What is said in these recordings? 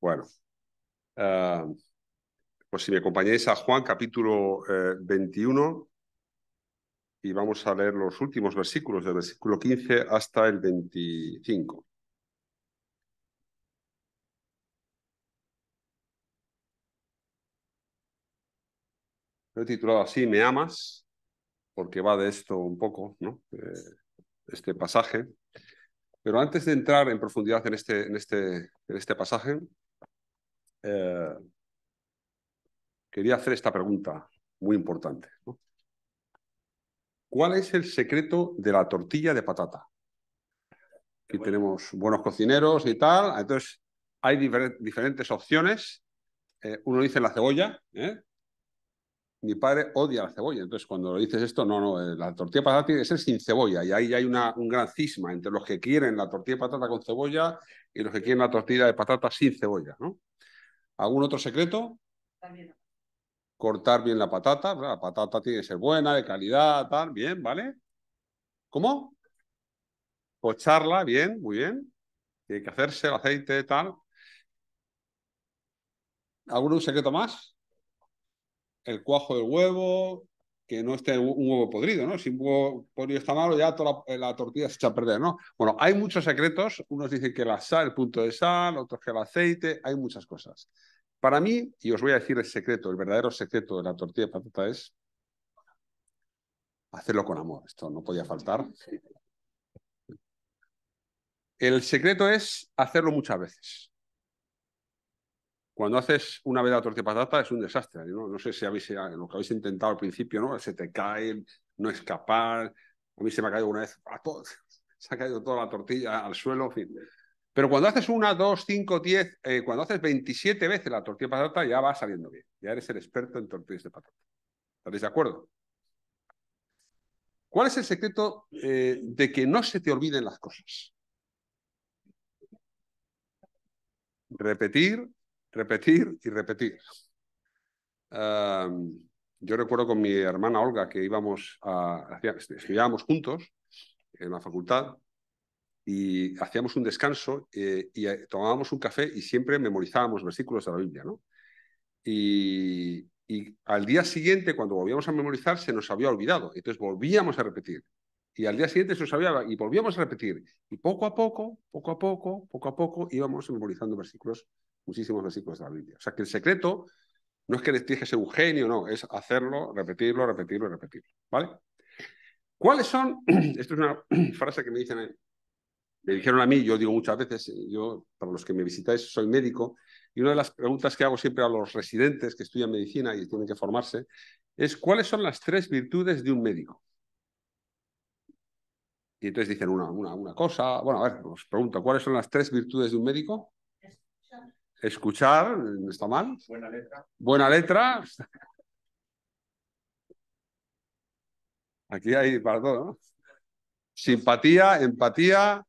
Bueno, pues si me acompañáis a Juan capítulo 21 y vamos a leer los últimos versículos, del versículo 15 hasta el 25. Lo he titulado así, ¿me amas? Porque va de esto un poco, ¿no? Este pasaje. Pero antes de entrar en profundidad en este pasaje, quería hacer esta pregunta muy importante, ¿no? ¿Cuál es el secreto de la tortilla de patata? Aquí tenemos buenos cocineros y tal, entonces hay diferentes opciones. Uno dice la cebolla, ¿eh? Mi padre odia la cebolla, entonces cuando dices esto, no, la tortilla de patata tiene que ser sin cebolla, y ahí hay un gran cisma entre los que quieren la tortilla de patata con cebolla y los que quieren la tortilla de patata sin cebolla, ¿no? ¿Algún otro secreto? También. Cortar bien la patata tiene que ser buena, de calidad, tal, bien, ¿vale? ¿Cómo? Pocharla, bien, muy bien. Tiene que hacerse el aceite, tal. ¿Algún secreto más? El cuajo del huevo, que no esté un huevo podrido, ¿no? Si un huevo podrido está malo, ya toda la tortilla se echa a perder, ¿no? Bueno, hay muchos secretos. Unos dicen que la sal, el punto de sal, otros que el aceite, hay muchas cosas. Para mí, y os voy a decir el secreto, el verdadero secreto de la tortilla de patata es hacerlo con amor. Esto no podía faltar. El secreto es hacerlo muchas veces. Cuando haces una vez la tortilla de patata es un desastre, ¿no? No sé si habéis lo que habéis intentado al principio, ¿no? Se te cae, no escapar. A mí se me ha caído una vez, se ha caído toda la tortilla al suelo, en fin. Pero cuando haces 1, 2, 5, 10, cuando haces 27 veces la tortilla de patata ya va saliendo bien. Ya eres el experto en tortillas de patata. ¿Estáis de acuerdo? ¿Cuál es el secreto de que no se te olviden las cosas? Repetir, repetir y repetir. Yo recuerdo con mi hermana Olga que estudiábamos juntos en la facultad y hacíamos un descanso y tomábamos un café y siempre memorizábamos versículos de la Biblia, ¿no? Y al día siguiente, cuando volvíamos a memorizar, se nos había olvidado. Entonces volvíamos a repetir. Y al día siguiente se nos había y volvíamos a repetir. Y poco a poco, íbamos memorizando versículos, muchísimos versículos de la Biblia. O sea que el secreto no es que tienes que ser un genio, no, es hacerlo, repetirlo, repetirlo y repetirlo, ¿vale? ¿Cuáles son? Esto es una frase que me dijeron a mí, yo digo muchas veces, yo, para los que me visitáis, soy médico, y una de las preguntas que hago siempre a los residentes que estudian medicina y tienen que formarse es ¿cuáles son las 3 virtudes de un médico? Y entonces dicen una cosa, bueno, a ver, os pregunto, ¿cuáles son las 3 virtudes de un médico? Escuchar, no está mal. Buena letra. Buena letra. Aquí hay para todo, ¿no? Simpatía, empatía,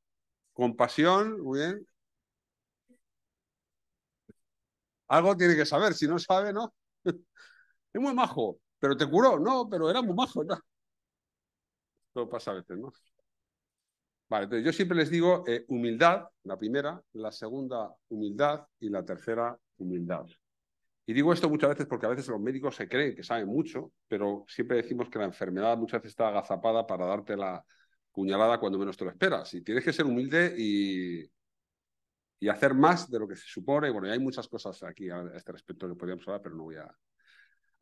compasión, muy bien. Algo tiene que saber, si no sabe, no. Es muy majo, pero te curó, no, pero era muy majo, ¿no? Esto pasa a veces, ¿no? Vale, entonces yo siempre les digo humildad, la primera, la segunda, humildad y la tercera, humildad. Y digo esto muchas veces porque a veces los médicos se creen que saben mucho, pero siempre decimos que la enfermedad muchas veces está agazapada para darte la puñalada cuando menos te lo esperas. Y tienes que ser humilde y hacer más de lo que se supone. Bueno, y hay muchas cosas aquí a este respecto que podríamos hablar, pero no voy a...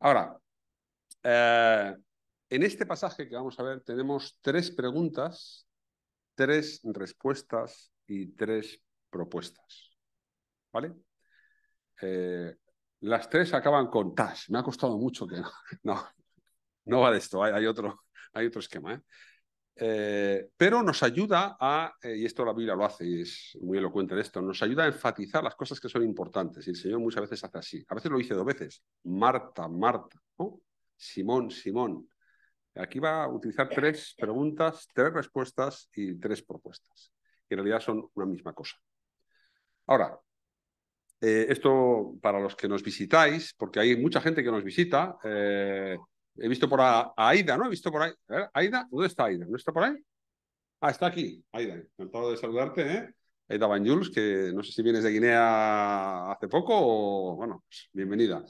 Ahora, en este pasaje que vamos a ver tenemos 3 preguntas, 3 respuestas y 3 propuestas. ¿Vale? Las 3 acaban con tas. Me ha costado mucho que no va de esto, hay otro esquema, ¿eh? Pero nos ayuda y esto la Biblia lo hace y es muy elocuente de esto, nos ayuda a enfatizar las cosas que son importantes. Y el Señor muchas veces hace así. A veces lo dice 2 veces. Marta, Marta, ¿no? Simón, Simón. Aquí va a utilizar 3 preguntas, 3 respuestas y 3 propuestas. Que en realidad son una misma cosa. Ahora, esto para los que nos visitáis, porque hay mucha gente que nos visita. He visto por a Aida, ¿no? He visto por ahí. Aida, ¿dónde está Aida? ¿No está por ahí? Ah, está aquí. Aida, encantado de saludarte, ¿eh? Aida Banjuls, que no sé si vienes de Guinea hace poco o, bueno, pues, bienvenida.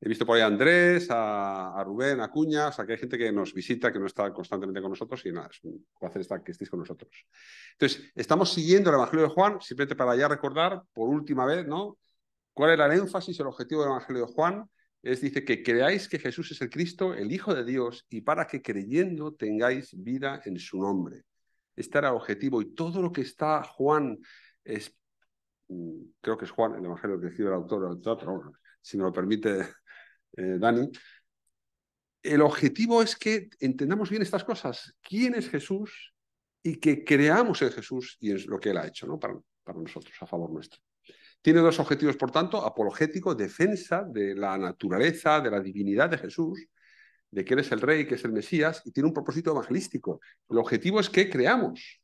He visto por ahí a Andrés, a Rubén, a Cuña, o sea que hay gente que nos visita, que no está constantemente con nosotros y nada, es un placer que estéis con nosotros. Entonces, estamos siguiendo el Evangelio de Juan, simplemente para ya recordar por última vez, ¿no? ¿Cuál era el énfasis, el objetivo del Evangelio de Juan? Dice que creáis que Jesús es el Cristo, el Hijo de Dios, y para que creyendo tengáis vida en su nombre. Este era el objetivo y todo lo que está Juan, creo que es Juan, el Evangelio que escribe el autor, pero si me lo permite Dani, el objetivo es que entendamos bien estas cosas. ¿Quién es Jesús? Y que creamos en Jesús y en lo que Él ha hecho, ¿no? para nosotros, a favor nuestro. Tiene dos objetivos, por tanto, apologético, defensa de la naturaleza, de la divinidad de Jesús, de que Él es el Rey, que es el Mesías, y tiene un propósito evangelístico. El objetivo es que creamos.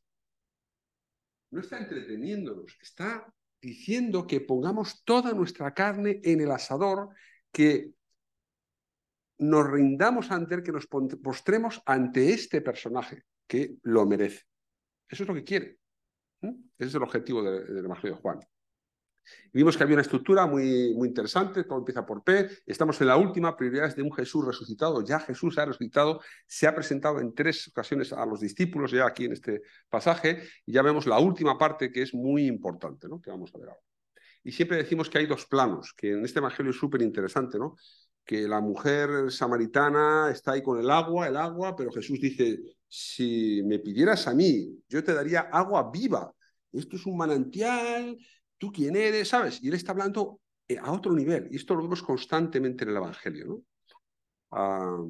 No está entreteniéndonos, está diciendo que pongamos toda nuestra carne en el asador, que nos rindamos ante Él, que nos postremos ante este personaje, que lo merece. Eso es lo que quiere. Ese es el objetivo del Evangelio de Juan. Vimos que había una estructura muy, muy interesante, todo empieza por P, estamos en la última, prioridades de un Jesús resucitado, ya Jesús ha resucitado, se ha presentado en 3 ocasiones a los discípulos ya aquí en este pasaje, y ya vemos la última parte que es muy importante, ¿no? Que vamos a ver ahora. Y siempre decimos que hay 2 planos, que en este evangelio es súper interesante, ¿no? Que la mujer samaritana está ahí con el agua, pero Jesús dice, si me pidieras a mí, yo te daría agua viva. Esto es un manantial, ¿tú quién eres? ¿Sabes? Y él está hablando a otro nivel, y esto lo vemos constantemente en el evangelio, ¿no?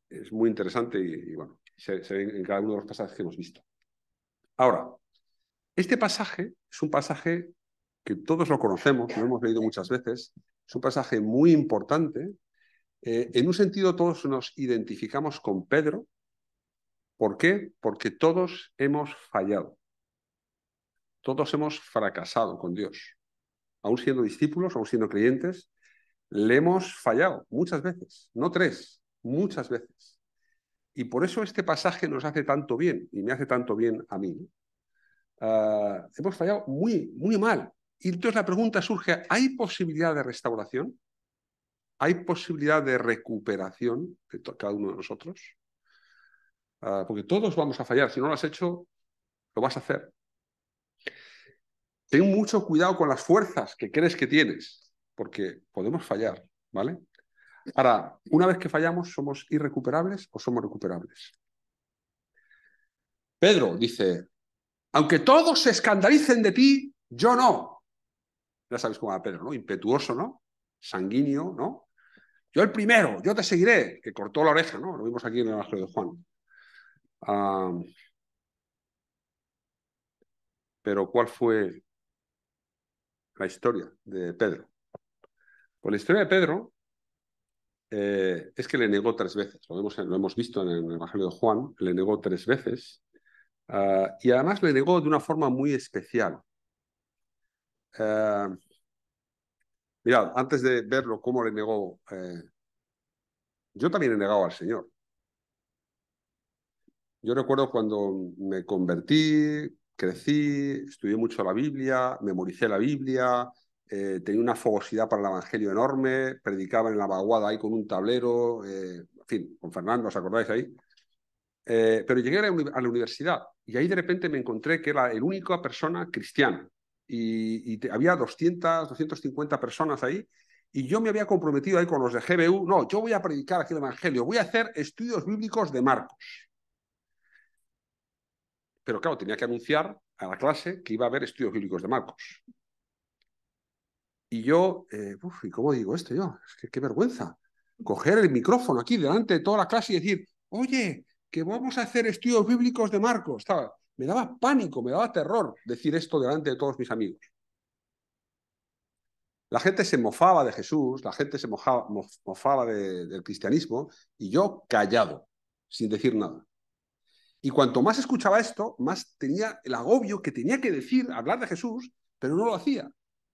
Es muy interesante y bueno, se ve en cada uno de los pasajes que hemos visto. Ahora, este pasaje es un pasaje que todos lo conocemos, lo hemos leído muchas veces, es un pasaje muy importante. En un sentido, todos nos identificamos con Pedro. ¿Por qué? Porque todos hemos fallado. Todos hemos fracasado con Dios. Aún siendo discípulos, aún siendo creyentes, le hemos fallado muchas veces, no 3, muchas veces. Y por eso este pasaje nos hace tanto bien, y me hace tanto bien a mí. Hemos fallado muy, muy mal. Y entonces la pregunta surge, ¿hay posibilidad de restauración? ¿Hay posibilidad de recuperación de cada uno de nosotros? Porque todos vamos a fallar. Si no lo has hecho, lo vas a hacer. Ten mucho cuidado con las fuerzas que crees que tienes, porque podemos fallar, ¿vale? Ahora, una vez que fallamos, ¿somos irrecuperables o somos recuperables? Pedro dice, aunque todos se escandalicen de ti, yo no. Ya sabes cómo era Pedro, ¿no? Impetuoso, ¿no? Sanguíneo, ¿no? Yo el primero, yo te seguiré, que cortó la oreja, ¿no? Lo vimos aquí en el Evangelio de Juan. Pero ¿cuál fue la historia de Pedro? Pues la historia de Pedro es que le negó 3 veces. Lo hemos visto en el Evangelio de Juan, le negó 3 veces. Y además le negó de una forma muy especial. Mirad, antes de verlo cómo le negó, yo también he negado al Señor. Yo recuerdo cuando me convertí, crecí, estudié mucho la Biblia, memoricé la Biblia, tenía una fogosidad para el Evangelio enorme, predicaba en la vaguada ahí con un tablero, en fin, con Fernando, ¿os acordáis ahí? Pero llegué a la universidad y ahí de repente me encontré que era la única persona cristiana y había 200, 250 personas ahí y yo me había comprometido ahí con los de GBU, no, yo voy a predicar aquí el Evangelio, voy a hacer estudios bíblicos de Marcos. Pero claro, tenía que anunciar a la clase que iba a haber estudios bíblicos de Marcos. Y yo, ¿y cómo digo esto yo? Es que qué vergüenza. Coger el micrófono aquí delante de toda la clase y decir, oye, que vamos a hacer estudios bíblicos de Marcos. Me daba pánico, me daba terror decir esto delante de todos mis amigos. La gente se mofaba de Jesús, la gente se mofaba del cristianismo y yo callado, sin decir nada. Y cuanto más escuchaba esto, más tenía el agobio que tenía que decir, hablar de Jesús, pero no lo hacía.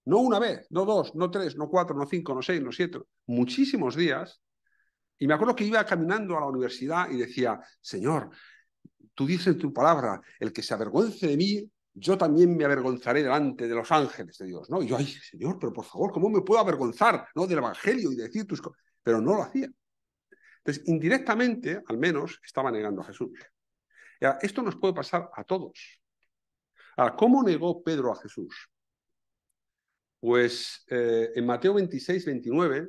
No una vez, no 2, no 3, no 4, no 5, no 6, no 7, muchísimos días. Y me acuerdo que iba caminando a la universidad y decía, Señor, tú dices en tu palabra, el que se avergüence de mí, yo también me avergonzaré delante de los ángeles de Dios, ¿no? Y yo, ay, Señor, pero por favor, ¿cómo me puedo avergonzar, ¿no?, del Evangelio y de decir tus cosas? Pero no lo hacía. Entonces, indirectamente, al menos, estaba negando a Jesús. Ahora, esto nos puede pasar a todos. Ahora, ¿cómo negó Pedro a Jesús? Pues en Mateo 26, 29,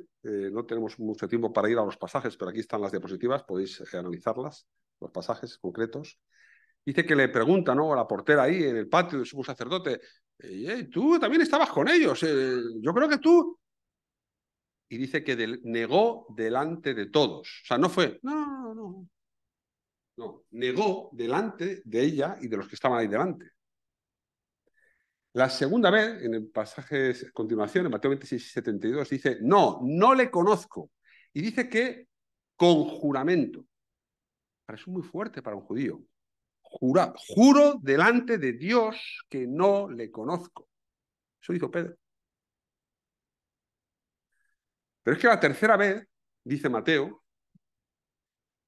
no tenemos mucho tiempo para ir a los pasajes, pero aquí están las diapositivas, podéis analizarlas, los pasajes concretos. Dice que le pregunta, ¿no?, a la portera ahí en el patio del sumo sacerdote, tú también estabas con ellos, yo creo que tú... Y dice que negó delante de todos. O sea, no fue, no, negó delante de ella y de los que estaban ahí delante. La segunda vez, en el pasaje a continuación, en Mateo 26, 72, dice, no le conozco. Y dice que con juramento. Parece muy fuerte para un judío. Juro delante de Dios que no le conozco. Eso hizo Pedro. Pero es que la tercera vez, dice Mateo,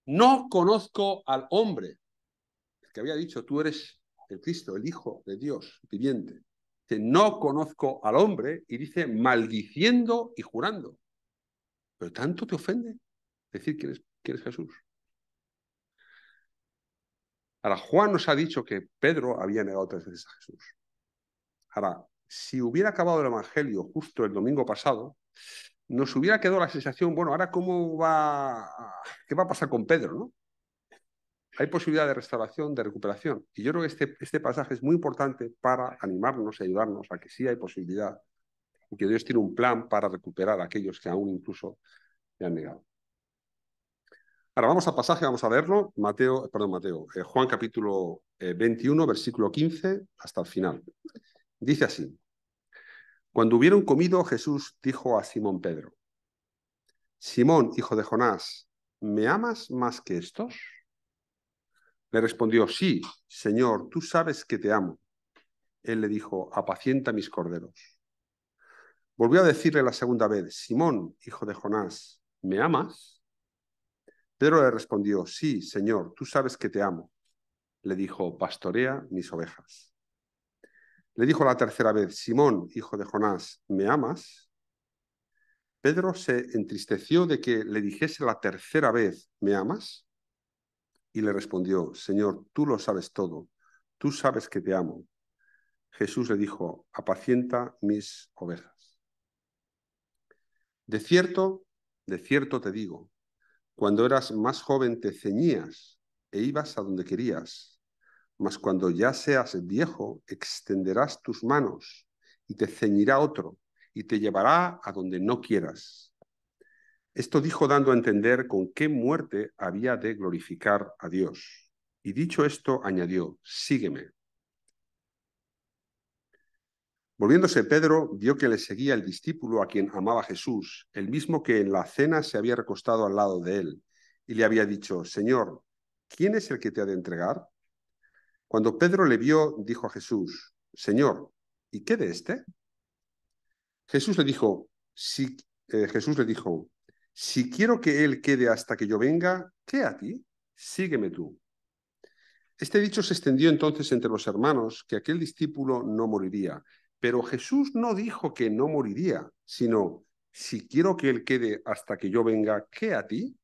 no conozco al hombre. El que había dicho, tú eres el Cristo, el Hijo de Dios viviente. Dice, no conozco al hombre, y dice, maldiciendo y jurando. ¿Pero tanto te ofende decir que eres Jesús? Ahora, Juan nos ha dicho que Pedro había negado 3 veces a Jesús. Ahora, si hubiera acabado el Evangelio justo el domingo pasado, nos hubiera quedado la sensación, bueno, ahora ¿qué va a pasar con Pedro, no? Hay posibilidad de restauración, de recuperación. Y yo creo que este pasaje es muy importante para animarnos y ayudarnos a que sí hay posibilidad y que Dios tiene un plan para recuperar a aquellos que aún incluso le han negado. Ahora vamos al pasaje, vamos a leerlo. Juan capítulo 21, versículo 15 hasta el final. Dice así: Cuando hubieron comido, Jesús dijo a Simón Pedro: Simón, hijo de Jonás, ¿me amas más que estos? Le respondió: Sí, Señor, tú sabes que te amo. Él le dijo: apacienta mis corderos. Volvió a decirle la segunda vez: Simón, hijo de Jonás, ¿me amas? Pedro le respondió: Sí, Señor, tú sabes que te amo. Le dijo: pastorea mis ovejas. Le dijo la tercera vez: Simón, hijo de Jonás, ¿me amas? Pedro se entristeció de que le dijese la tercera vez: ¿me amas? Y le respondió: Señor, tú lo sabes todo, tú sabes que te amo. Jesús le dijo: apacienta mis ovejas. De cierto te digo, cuando eras más joven te ceñías e ibas a donde querías, mas cuando ya seas viejo extenderás tus manos y te ceñirá otro y te llevará a donde no quieras. Esto dijo dando a entender con qué muerte había de glorificar a Dios. Y dicho esto, añadió: sígueme. Volviéndose Pedro, vio que le seguía el discípulo a quien amaba Jesús, el mismo que en la cena se había recostado al lado de él, y le había dicho: Señor, ¿quién es el que te ha de entregar? Cuando Pedro le vio, dijo a Jesús: Señor, ¿y qué de este? Jesús le dijo: Jesús le dijo: si quiero que él quede hasta que yo venga, ¿qué a ti? Sígueme tú. Este dicho se extendió entonces entre los hermanos, que aquel discípulo no moriría. Pero Jesús no dijo que no moriría, sino: si quiero que él quede hasta que yo venga, ¿qué a ti?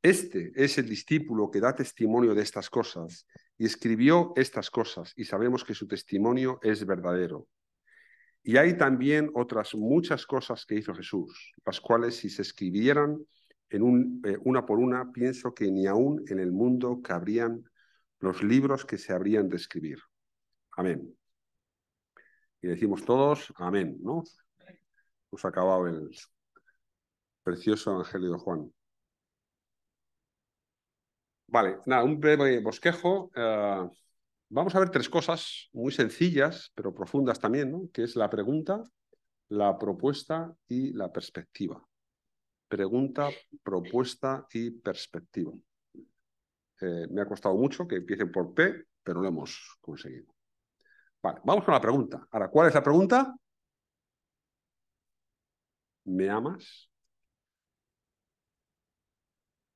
Este es el discípulo que da testimonio de estas cosas y escribió estas cosas, y sabemos que su testimonio es verdadero. Y hay también otras muchas cosas que hizo Jesús, las cuales, si se escribieran una por una, pienso que ni aún en el mundo cabrían los libros que se habrían de escribir. Amén. Y decimos todos amén, ¿no? Hemos acabado el precioso Evangelio de Juan. Vale, nada, un breve bosquejo. Vamos a ver 3 cosas muy sencillas, pero profundas también, ¿no? Que es la pregunta, la propuesta y la perspectiva. Pregunta, propuesta y perspectiva. Me ha costado mucho que empiecen por P, pero lo hemos conseguido. Vale, vamos con la pregunta. Ahora, ¿cuál es la pregunta? ¿Me amas?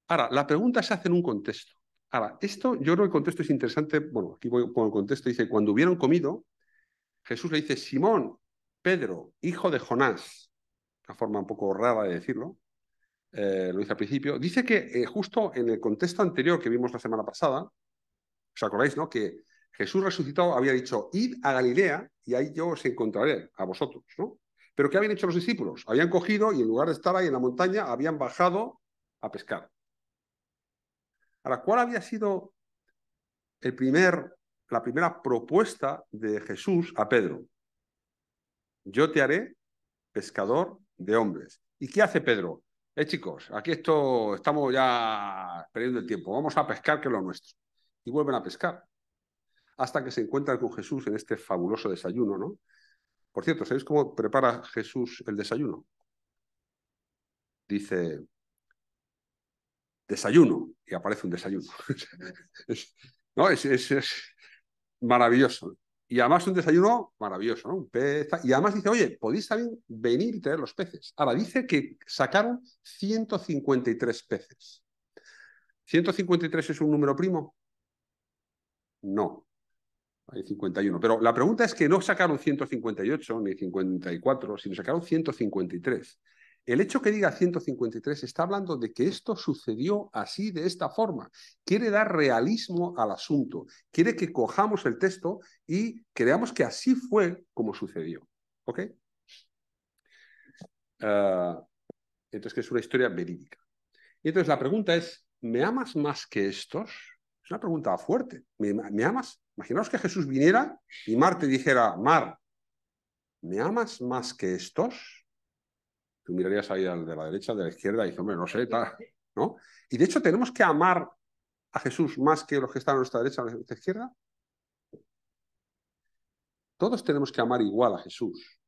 Ahora, la pregunta se hace en un contexto. Ahora, esto yo creo que el contexto es interesante. Bueno, aquí voy con el contexto. Dice, cuando hubieron comido, Jesús le dice, Simón, Pedro, hijo de Jonás, una forma un poco rara de decirlo, lo dice al principio. Dice que justo en el contexto anterior que vimos la semana pasada, ¿os acordáis, no? Que Jesús resucitado había dicho, id a Galilea y ahí yo os encontraré a vosotros, ¿no? Pero ¿qué habían hecho los discípulos? Habían cogido y en lugar de estar ahí en la montaña, habían bajado a pescar. Ahora, ¿cuál había sido la primera propuesta de Jesús a Pedro? Yo te haré pescador de hombres. ¿Y qué hace Pedro? Chicos, aquí estamos ya perdiendo el tiempo, vamos a pescar, que es lo nuestro. Y vuelven a pescar, hasta que se encuentran con Jesús en este fabuloso desayuno, ¿no? Por cierto, ¿sabéis cómo prepara Jesús el desayuno? Dice, desayuno, y aparece un desayuno. ¿No? Es maravilloso. Y además un desayuno maravilloso, ¿no? Un pez, y además dice, oye, podéis también venir y traer los peces. Ahora, dice que sacaron 153 peces. ¿153 es un número primo? No, hay 51. Pero la pregunta es que no sacaron 158 ni 54, sino sacaron 153. El hecho que diga 153 está hablando de que esto sucedió así, de esta forma. Quiere dar realismo al asunto. Quiere que cojamos el texto y creamos que así fue como sucedió. ¿Ok? Entonces, que es una historia verídica. Y entonces la pregunta es, ¿me amas más que estos? Es una pregunta fuerte. ¿Me amas? Imaginaos que Jesús viniera y Mar te dijera, Mar, ¿me amas más que estos? Tú mirarías ahí al de la derecha, de la izquierda, y dices, hombre, no sé, tal, ¿no? Y de hecho, ¿tenemos que amar a Jesús más que los que están a nuestra derecha o a nuestra izquierda? Todos tenemos que amar igual a Jesús.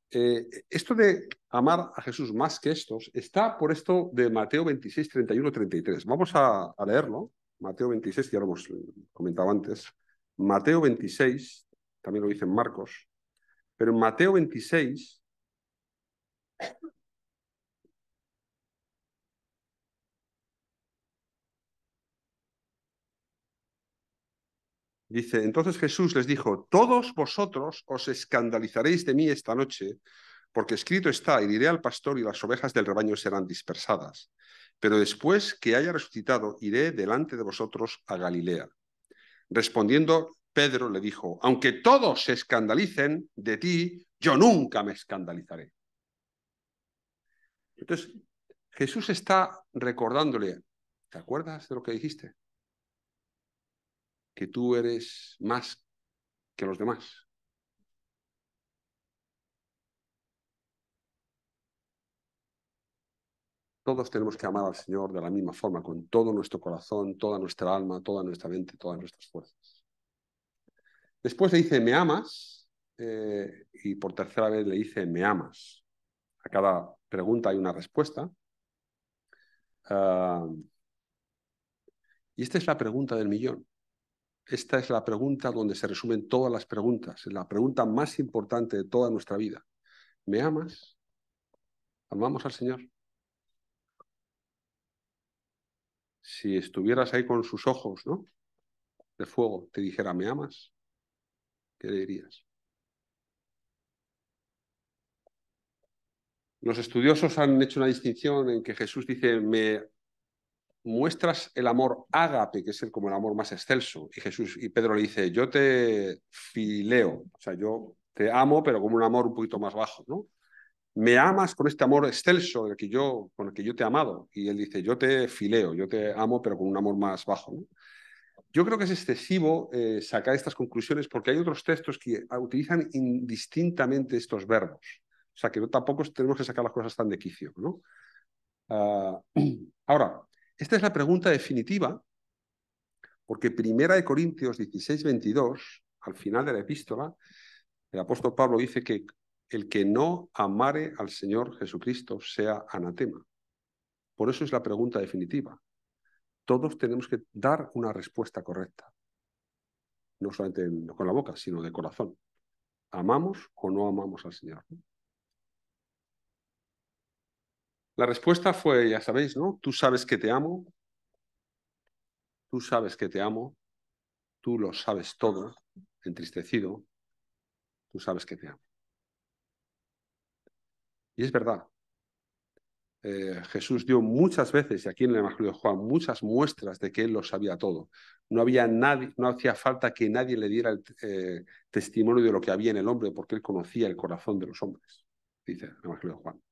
Esto de amar a Jesús más que estos está por esto de Mateo 26, 31, 33. Vamos a leerlo. Mateo 26, ya lo hemos comentado antes. Mateo 26, también lo dice en Marcos, pero en Mateo 26 dice, entonces Jesús les dijo, todos vosotros os escandalizaréis de mí esta noche, porque escrito está, iré al pastor y las ovejas del rebaño serán dispersadas. Pero después que haya resucitado, iré delante de vosotros a Galilea. Respondiendo, Pedro le dijo, aunque todos se escandalicen de ti, yo nunca me escandalizaré. Entonces, Jesús está recordándole, ¿te acuerdas de lo que dijiste? Que tú eres más que los demás. Todos tenemos que amar al Señor de la misma forma, con todo nuestro corazón, toda nuestra alma, toda nuestra mente, todas nuestras fuerzas. Después le dice, ¿me amas? Y por tercera vez le dice, ¿me amas? A cada pregunta hay una respuesta. Y esta es la pregunta del millón. Esta es la pregunta donde se resumen todas las preguntas. Es la pregunta más importante de toda nuestra vida. ¿Me amas? ¿Amamos al Señor? Si estuvieras ahí con sus ojos, ¿no?, de fuego, te dijera, ¿me amas? ¿Qué le dirías? Los estudiosos han hecho una distinción en que Jesús dice, me muestras el amor ágape, que es como el amor más excelso. Y Pedro le dice, yo te fileo, o sea, yo te amo, pero como un amor un poquito más bajo, ¿no? Me amas con este amor excelso con el que yo te he amado. Y él dice, yo te fileo, yo te amo, pero con un amor más bajo, ¿no? Yo creo que es excesivo sacar estas conclusiones porque hay otros textos que utilizan indistintamente estos verbos. O sea, que tampoco tenemos que sacar las cosas tan de quicio, ¿no? Ahora, esta es la pregunta definitiva, porque Primera de Corintios 16, 22, al final de la epístola, el apóstol Pablo dice que el que no amare al Señor Jesucristo sea anatema. Por eso es la pregunta definitiva. Todos tenemos que dar una respuesta correcta, no solamente con la boca, sino de corazón. ¿Amamos o no amamos al Señor? La respuesta fue, ya sabéis, ¿no? Tú sabes que te amo, tú sabes que te amo, tú lo sabes todo, entristecido, tú sabes que te amo. Y es verdad. Jesús dio muchas veces, y aquí en el Evangelio de Juan, muchas muestras de que Él lo sabía todo. No había nadie, no hacía falta que nadie le diera el testimonio de lo que había en el hombre, porque Él conocía el corazón de los hombres, dice el Evangelio de Juan.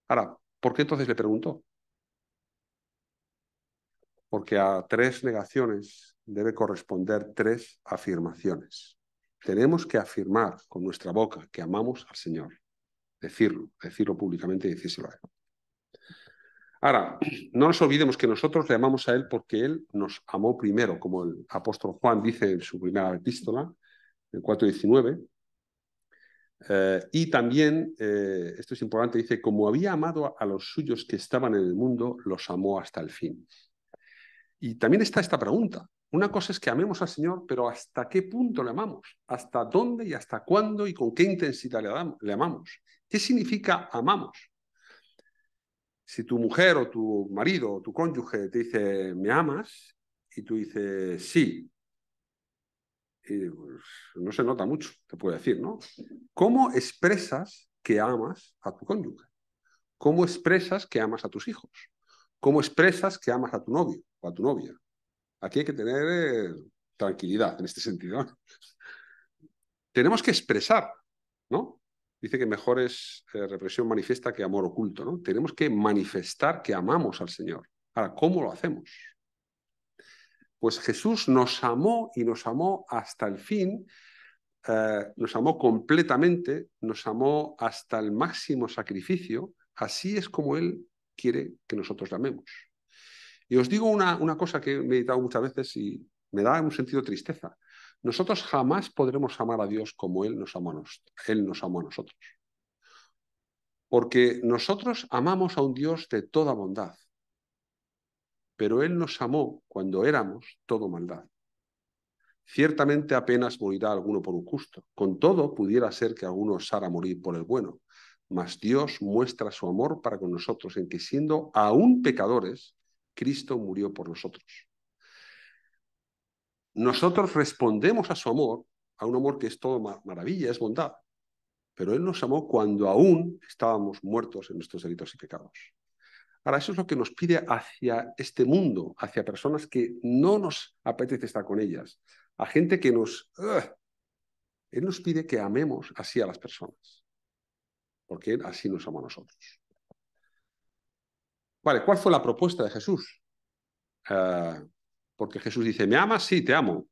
Ahora, ¿por qué entonces le preguntó? Porque a 3 negaciones debe corresponder 3 afirmaciones. Tenemos que afirmar con nuestra boca que amamos al Señor. Decirlo públicamente y decírselo a Él. Ahora, no nos olvidemos que nosotros le amamos a Él porque Él nos amó primero, como el apóstol Juan dice en su primera epístola, en 4:19. Y también, esto es importante, dice, como había amado a los suyos que estaban en el mundo, los amó hasta el fin. Y también está esta pregunta. Una cosa es que amemos al Señor, pero ¿hasta qué punto le amamos? ¿Hasta dónde y hasta cuándo y con qué intensidad le amamos? ¿Qué significa amamos? Si tu mujer o tu marido o tu cónyuge te dice, ¿me amas? Y tú dices, sí. Y pues, no se nota mucho, te puedo decir, ¿no? ¿Cómo expresas que amas a tu cónyuge? ¿Cómo expresas que amas a tus hijos? ¿Cómo expresas que amas a tu novio o a tu novia? Aquí hay que tener tranquilidad en este sentido. Tenemos que expresar, ¿no? Dice que mejor es represión manifiesta que amor oculto, ¿no? Tenemos que manifestar que amamos al Señor. Ahora, ¿cómo lo hacemos? Pues Jesús nos amó y nos amó hasta el fin, nos amó completamente, nos amó hasta el máximo sacrificio. Así es como Él quiere que nosotros le amemos. Y os digo una cosa que he meditado muchas veces y me da un sentido de tristeza. Nosotros jamás podremos amar a Dios como Él nos amó a nosotros. Porque nosotros amamos a un Dios de toda bondad, pero Él nos amó cuando éramos todo maldad. Ciertamente apenas morirá alguno por un justo. Con todo, pudiera ser que alguno osara morir por el bueno. Mas Dios muestra su amor para con nosotros en que, siendo aún pecadores, Cristo murió por nosotros. Nosotros respondemos a su amor, a un amor que es todo maravilla, es bondad. Pero Él nos amó cuando aún estábamos muertos en nuestros delitos y pecados. Ahora, eso es lo que nos pide hacia este mundo, hacia personas que no nos apetece estar con ellas, a gente que nos... Él nos pide que amemos así a las personas, porque Él así nos amó a nosotros. Vale, ¿cuál fue la propuesta de Jesús? Porque Jesús dice, ¿me amas? Sí, te amo.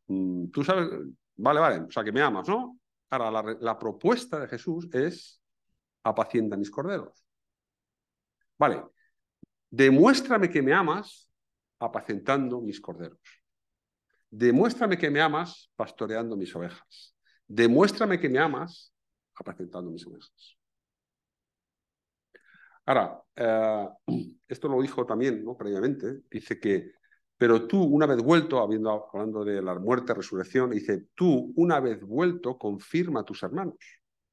Tú sabes, vale, o sea que me amas, ¿no? Ahora, la propuesta de Jesús es, apacienta mis corderos. Vale, demuéstrame que me amas apacentando mis corderos. Demuéstrame que me amas pastoreando mis ovejas. Demuéstrame que me amas apacentando mis ovejas. Ahora, esto lo dijo también, ¿no? Previamente, dice que, pero tú una vez vuelto, hablando de la muerte, resurrección, dice, tú una vez vuelto confirma a tus hermanos.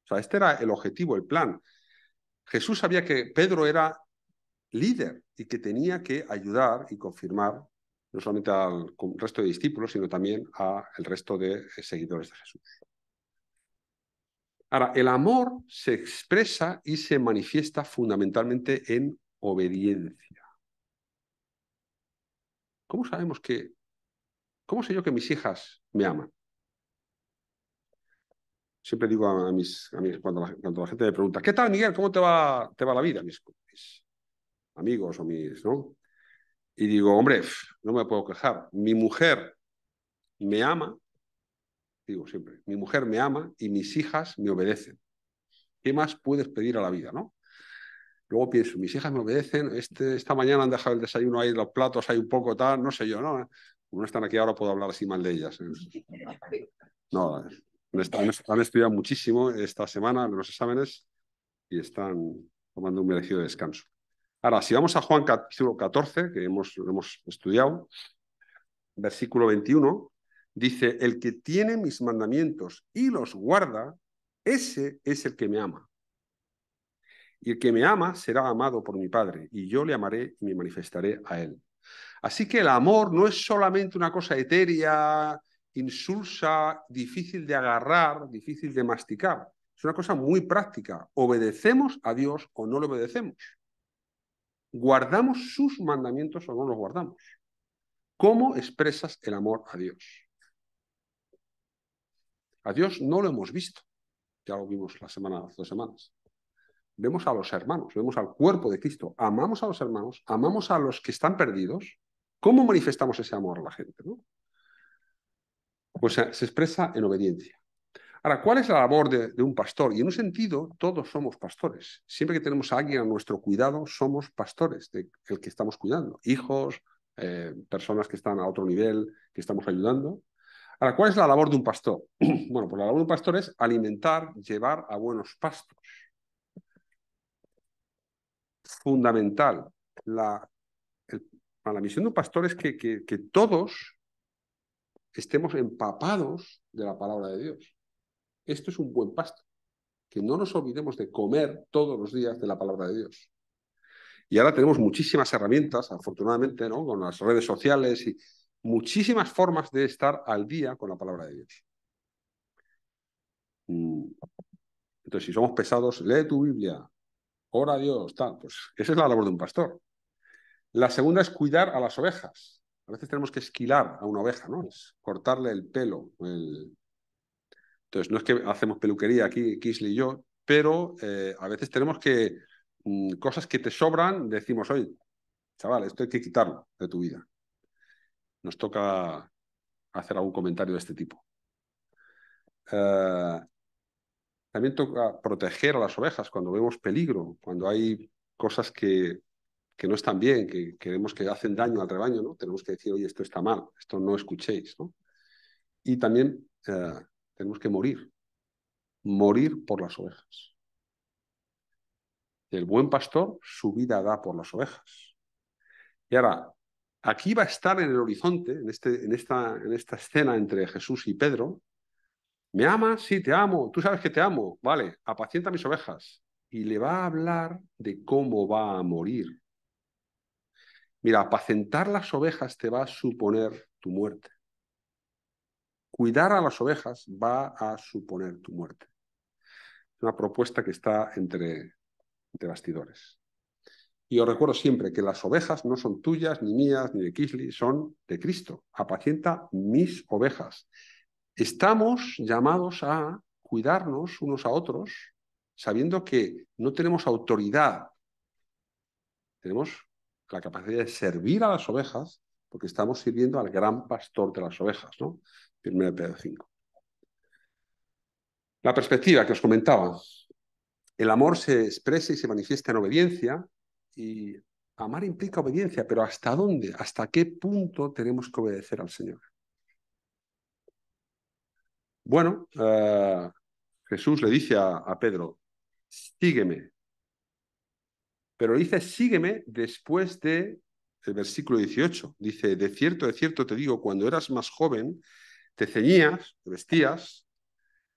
O sea, este era el objetivo, el plan. Jesús sabía que Pedro era líder y que tenía que ayudar y confirmar no solamente al resto de discípulos, sino también al resto de seguidores de Jesús. Ahora, el amor se expresa y se manifiesta fundamentalmente en obediencia. ¿Cómo sabemos que, cómo sé yo que mis hijas me aman? Siempre digo a mis cuando la gente me pregunta, ¿qué tal, Miguel? ¿Cómo te va la vida? Mis amigos o mis, ¿no? Y digo, hombre, no me puedo quejar. Mi mujer me ama, digo siempre, mi mujer me ama y mis hijas me obedecen. ¿Qué más puedes pedir a la vida, no? Luego pienso, mis hijas me obedecen, esta mañana han dejado el desayuno ahí, los platos hay un poco tal, no sé yo, ¿no? Como no están aquí ahora puedo hablar así mal de ellas. No, han estudiado muchísimo esta semana en los exámenes y están tomando un merecido descanso. Ahora, si vamos a Juan capítulo 14, que hemos estudiado, versículo 21, dice, el que tiene mis mandamientos y los guarda, ese es el que me ama. Y el que me ama será amado por mi Padre, y yo le amaré y me manifestaré a él. Así que el amor no es solamente una cosa etérea, insulsa, difícil de agarrar, difícil de masticar. Es una cosa muy práctica. ¿Obedecemos a Dios o no le obedecemos? ¿Guardamos sus mandamientos o no los guardamos? ¿Cómo expresas el amor a Dios? A Dios no lo hemos visto. Ya lo vimos hace 2 semanas. Vemos a los hermanos, vemos al cuerpo de Cristo. Amamos a los hermanos, amamos a los que están perdidos. ¿Cómo manifestamos ese amor a la gente, no? Pues se expresa en obediencia. Ahora, ¿cuál es la labor de un pastor? Y en un sentido, todos somos pastores. Siempre que tenemos a alguien a nuestro cuidado, somos pastores del que estamos cuidando. Hijos, personas que están a otro nivel, que estamos ayudando. Ahora, ¿cuál es la labor de un pastor? Bueno, pues la labor de un pastor es alimentar, llevar a buenos pastos. Fundamental. La misión de un pastor es que todos estemos empapados de la palabra de Dios. Esto es un buen pasto. Que no nos olvidemos de comer todos los días de la palabra de Dios. Y ahora tenemos muchísimas herramientas, afortunadamente, ¿no? Con las redes sociales y muchísimas formas de estar al día con la palabra de Dios. Entonces, si somos pesados, lee tu Biblia, ora a Dios, tal. Pues esa es la labor de un pastor. La segunda es cuidar a las ovejas. A veces tenemos que esquilar a una oveja, ¿no? Es cortarle el pelo. Entonces, no es que hacemos peluquería aquí, Kisley y yo, pero a veces tenemos que, cosas que te sobran, decimos, oye, chaval, esto hay que quitarlo de tu vida. Nos toca hacer algún comentario de este tipo. También toca proteger a las ovejas cuando vemos peligro, cuando hay cosas que no están bien, que queremos que hacen daño al rebaño, ¿no? Tenemos que decir, oye, esto está mal, esto no escuchéis, ¿no? Y también tenemos que morir por las ovejas. El buen pastor su vida da por las ovejas. Y ahora, aquí va a estar en el horizonte, en esta escena entre Jesús y Pedro. ¿Me amas? Sí, te amo. Tú sabes que te amo. Vale, apacienta mis ovejas. Y le va a hablar de cómo va a morir. Mira, apacentar las ovejas te va a suponer tu muerte. Cuidar a las ovejas va a suponer tu muerte. Es una propuesta que está entre bastidores. Y os recuerdo siempre que las ovejas no son tuyas, ni mías, ni de Kisley, son de Cristo. Apacienta mis ovejas. Estamos llamados a cuidarnos unos a otros, sabiendo que no tenemos autoridad. Tenemos la capacidad de servir a las ovejas porque estamos sirviendo al gran pastor de las ovejas, ¿no? 1 Pedro 5. La perspectiva que os comentaba. El amor se expresa y se manifiesta en obediencia y amar implica obediencia, pero ¿hasta dónde? ¿Hasta qué punto tenemos que obedecer al Señor? Bueno, Jesús le dice a Pedro, sígueme, pero le dice sígueme después del versículo 18. Dice, de cierto te digo, cuando eras más joven, te ceñías, te vestías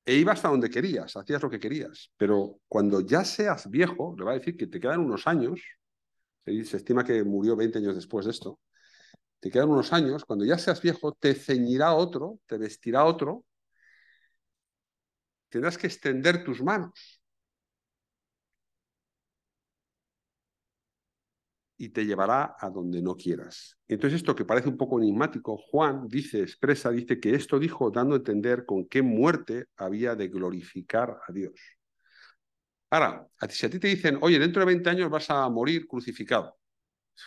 e ibas hasta donde querías, hacías lo que querías, pero cuando ya seas viejo, le va a decir que te quedan unos años. Se estima que murió 20 años después de esto. Te quedan unos años, cuando ya seas viejo, te ceñirá otro, te vestirá otro, tendrás que extender tus manos y te llevará a donde no quieras. Entonces esto que parece un poco enigmático, Juan dice que esto dijo dando a entender con qué muerte había de glorificar a Dios. Ahora, si a ti te dicen, oye, dentro de 20 años vas a morir crucificado,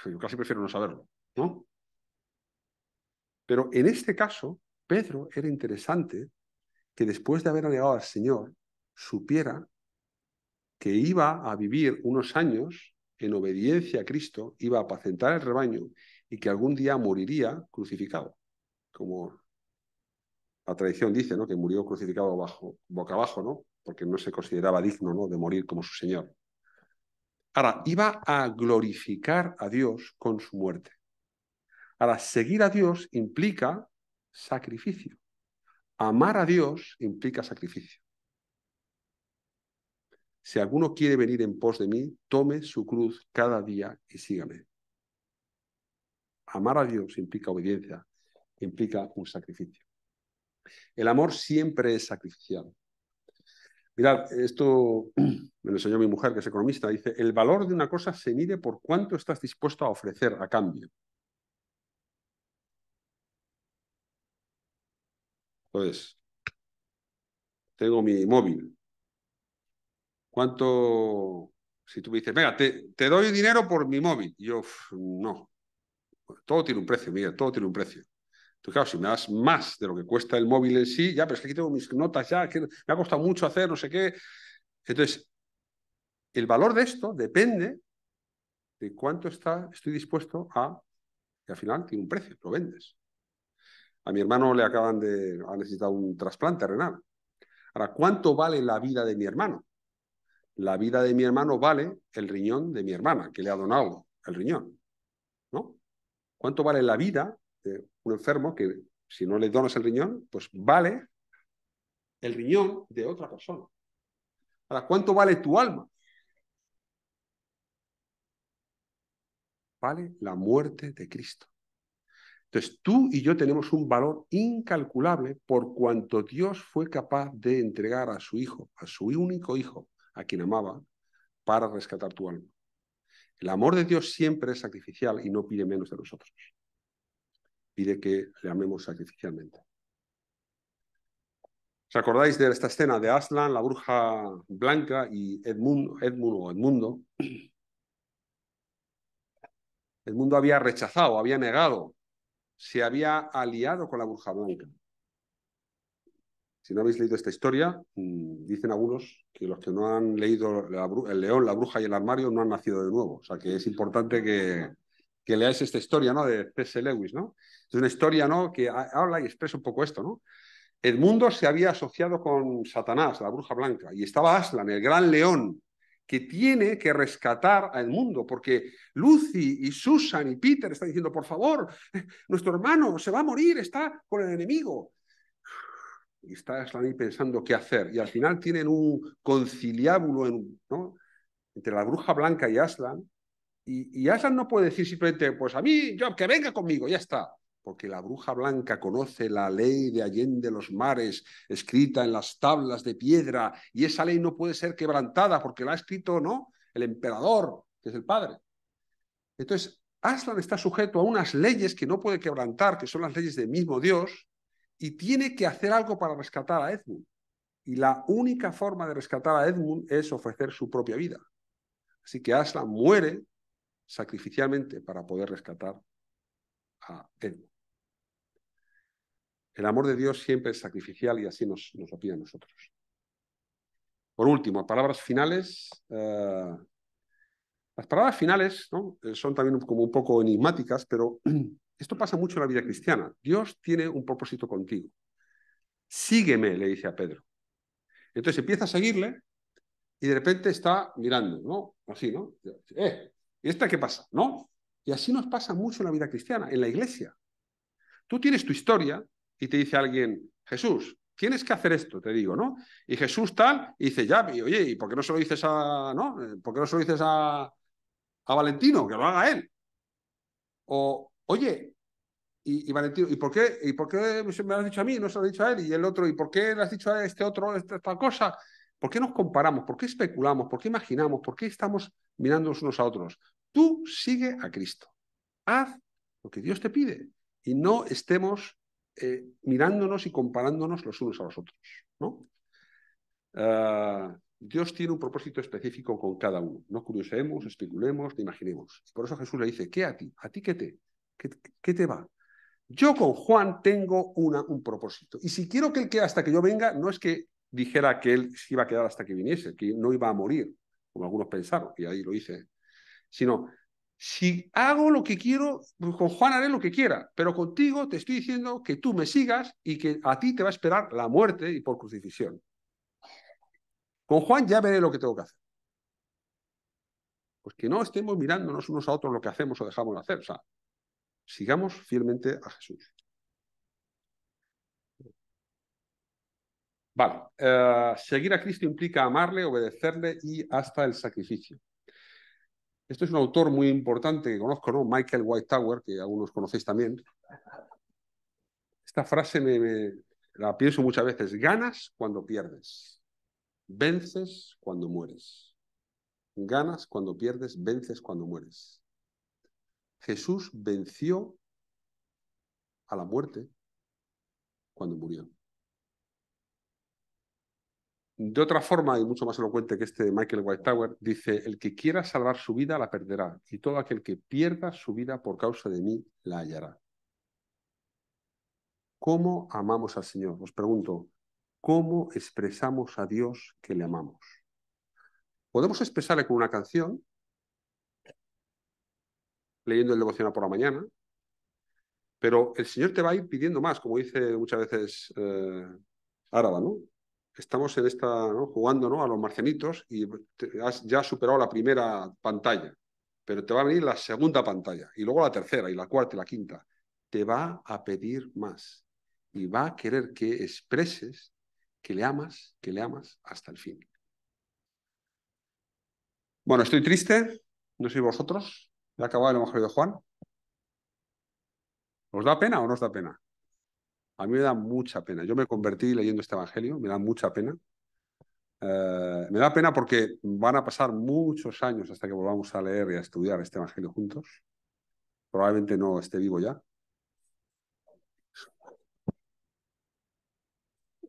yo casi prefiero no saberlo, ¿no? Pero en este caso, Pedro era interesante que después de haber negado al Señor, supiera que iba a vivir unos años en obediencia a Cristo, iba a apacentar el rebaño y que algún día moriría crucificado, como la tradición dice, ¿no? Que murió crucificado boca abajo, ¿no? Porque no se consideraba digno, ¿no? De morir como su Señor. Ahora, iba a glorificar a Dios con su muerte. Ahora, seguir a Dios implica sacrificio. Amar a Dios implica sacrificio. Si alguno quiere venir en pos de mí, tome su cruz cada día y sígame. Amar a Dios implica obediencia, implica un sacrificio. El amor siempre es sacrificial. Mirad, esto me lo enseñó mi mujer, que es economista. Dice, el valor de una cosa se mide por cuánto estás dispuesto a ofrecer a cambio. Entonces, tengo mi móvil. ¿Cuánto? Si tú me dices, venga, te doy dinero por mi móvil. Y yo, no. Todo tiene un precio, Miguel, todo tiene un precio. Entonces, claro, si me das más de lo que cuesta el móvil en sí, ya, pero es que aquí tengo mis notas ya, que me ha costado mucho hacer, no sé qué. Entonces, el valor de esto depende de cuánto estoy dispuesto a, y al final tiene un precio, lo vendes. A mi hermano ha necesitado un trasplante renal. Ahora, ¿cuánto vale la vida de mi hermano? La vida de mi hermano vale el riñón de mi hermana, que le ha donado el riñón, ¿no? ¿Cuánto vale la vida de un enfermo que, si no le donas el riñón, pues vale el riñón de otra persona? Ahora, ¿cuánto vale tu alma? Vale la muerte de Cristo. Entonces, tú y yo tenemos un valor incalculable por cuanto Dios fue capaz de entregar a su hijo, a su único hijo, a quien amaba, para rescatar tu alma. El amor de Dios siempre es sacrificial y no pide menos de nosotros. Pide que le amemos sacrificialmente. ¿Os acordáis de esta escena de Aslan, la bruja blanca y Edmundo? Edmundo había rechazado, había negado, se había aliado con la bruja blanca. Si no habéis leído esta historia, dicen algunos que los que no han leído El león, la bruja y el armario no han nacido de nuevo. O sea que es importante que leáis esta historia, ¿no? De C.S. Lewis, ¿no? Es una historia, ¿no? Que habla y expresa un poco esto, ¿no? Edmundo se había asociado con Satanás, la bruja blanca, y estaba Aslan, el gran león, que tiene que rescatar a Edmundo, porque Lucy y Susan y Peter están diciendo, por favor, nuestro hermano se va a morir, está con el enemigo. Y está Aslan ahí pensando qué hacer, y al final tienen un conciliábulo, ¿no? Entre la bruja blanca y Aslan, y Aslan no puede decir simplemente, pues a mí, yo, que venga conmigo, ya está. Porque la bruja blanca conoce la ley de Allende los mares, escrita en las tablas de piedra, y esa ley no puede ser quebrantada porque la ha escrito, ¿no?, el emperador, que es el padre. Entonces, Aslan está sujeto a unas leyes que no puede quebrantar, que son las leyes del mismo Dios, y tiene que hacer algo para rescatar a Edmund. Y la única forma de rescatar a Edmund es ofrecer su propia vida. Así que Aslan muere sacrificialmente para poder rescatar a Edmund. El amor de Dios siempre es sacrificial y así nos lo pide a nosotros. Por último, palabras finales. Las palabras finales, ¿no?, son también como un poco enigmáticas, pero esto pasa mucho en la vida cristiana. Dios tiene un propósito contigo. Sígueme, le dice a Pedro. Entonces empieza a seguirle y de repente está mirando, ¿no? Así, ¿no? ¿Y esta qué pasa? ¿No? Y así nos pasa mucho en la vida cristiana, en la iglesia. Tú tienes tu historia y te dice alguien, Jesús, tienes que hacer esto, te digo, ¿no? Y Jesús tal, y dice, ya, y, oye, ¿y por qué no se lo dices ¿no? ¿Por qué no se lo dices a Valentino, que lo haga él? O, oye, y Valentino, ¿y por qué me lo has dicho a mí, no se lo he dicho a él? Y el otro, ¿y por qué le has dicho a este otro esta cosa? ¿Por qué nos comparamos? ¿Por qué especulamos? ¿Por qué imaginamos? ¿Por qué estamos mirándonos unos a otros? Tú sigue a Cristo. Haz lo que Dios te pide y no estemos mirándonos y comparándonos los unos a los otros, ¿no? Dios tiene un propósito específico con cada uno. No curioseemos, especulemos, ni imaginemos. Por eso Jesús le dice, ¿qué a ti? ¿A ti qué te va? Yo con Juan tengo un propósito. Y si quiero que él quede hasta que yo venga, no es que dijera que él se iba a quedar hasta que viniese, que no iba a morir, como algunos pensaron, y ahí lo hice, sino, si hago lo que quiero, pues con Juan haré lo que quiera, pero contigo te estoy diciendo que tú me sigas y que a ti te va a esperar la muerte y por crucifixión. Con Juan ya veré lo que tengo que hacer. Pues que no estemos mirándonos unos a otros lo que hacemos o dejamos de hacer. O sea, sigamos fielmente a Jesús. Vale. Seguir a Cristo implica amarle, obedecerle y hasta el sacrificio. Este es un autor muy importante que conozco, ¿no? Michael Whitetower, que algunos conocéis también. Esta frase la pienso muchas veces. Ganas cuando pierdes, vences cuando mueres. Ganas cuando pierdes, vences cuando mueres. Jesús venció a la muerte cuando murió. De otra forma, y mucho más elocuente que este Michael Whitetower, dice, el que quiera salvar su vida la perderá, y todo aquel que pierda su vida por causa de mí la hallará. ¿Cómo amamos al Señor? Os pregunto, ¿cómo expresamos a Dios que le amamos? Podemos expresarle con una canción, leyendo el devocional por la mañana, pero el Señor te va a ir pidiendo más, como dice muchas veces Áraba, ¿no? Estamos en esta, ¿no? Jugando, ¿no? A los marcianitos y ya has superado la primera pantalla, pero te va a venir la segunda pantalla y luego la tercera y la cuarta y la quinta. Te va a pedir más y va a querer que expreses que le amas hasta el fin. Bueno, estoy triste, no sé vosotros, he acabado el Evangelio de Juan. ¿Os da pena o no os da pena? A mí me da mucha pena. Yo me convertí leyendo este Evangelio, me da mucha pena. Me da pena porque van a pasar muchos años hasta que volvamos a leer y a estudiar este Evangelio juntos. Probablemente no esté vivo ya.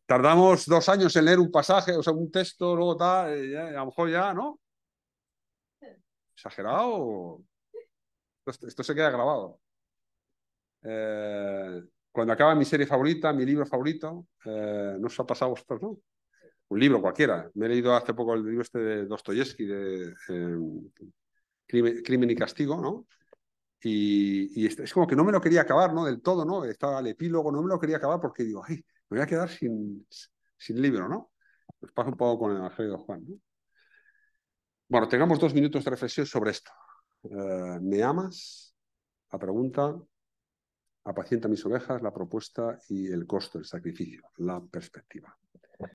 Tardamos 2 años en leer un pasaje, o sea, un texto, luego tal, a lo mejor ya, ¿no? ¿Exagerado? Esto se queda grabado. Cuando acaba mi serie favorita, mi libro favorito, ¿no os ha pasado a vosotros, no? Un libro cualquiera. Me he leído hace poco el libro este de Dostoyevsky, de Crimen y Castigo, ¿no? Y es como que no me lo quería acabar, ¿no? Del todo, ¿no? Estaba el epílogo, no me lo quería acabar porque digo, ay, me voy a quedar sin libro, ¿no? Pues pasa un poco con el Evangelio de Juan, ¿no? Bueno, tengamos 2 minutos de reflexión sobre esto. ¿Me amas? La pregunta, apacienta mis ovejas, la propuesta y el costo, el sacrificio, la perspectiva.